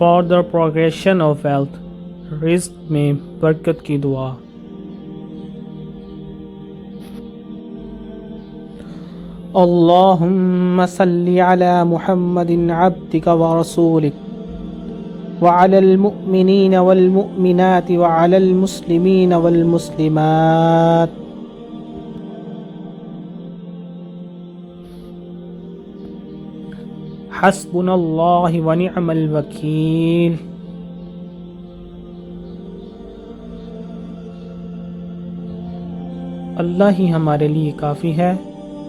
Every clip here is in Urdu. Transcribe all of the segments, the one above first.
for the progression of wealth, رزق میں برکت کی دعا. اللہم صلی علی محمد عبدک ورسولک وعلى المؤمنين والمؤمنات وعلى المسلمين والمسلمات حسبنا اللہ ونعم الوکیل. اللہ ہی ہمارے لیے کافی ہے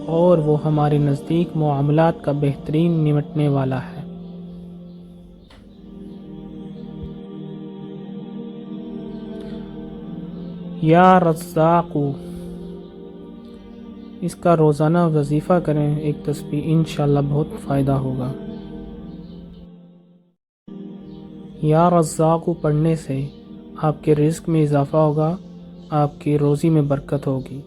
اور وہ ہمارے نزدیک معاملات کا بہترین نمٹنے والا ہے. یا رزاق، اس کا روزانہ وظیفہ کریں، ایک تسبیح انشاءاللہ بہت فائدہ ہوگا. یا رزاق پڑھنے سے آپ کے رزق میں اضافہ ہوگا، آپ کی روزی میں برکت ہوگی.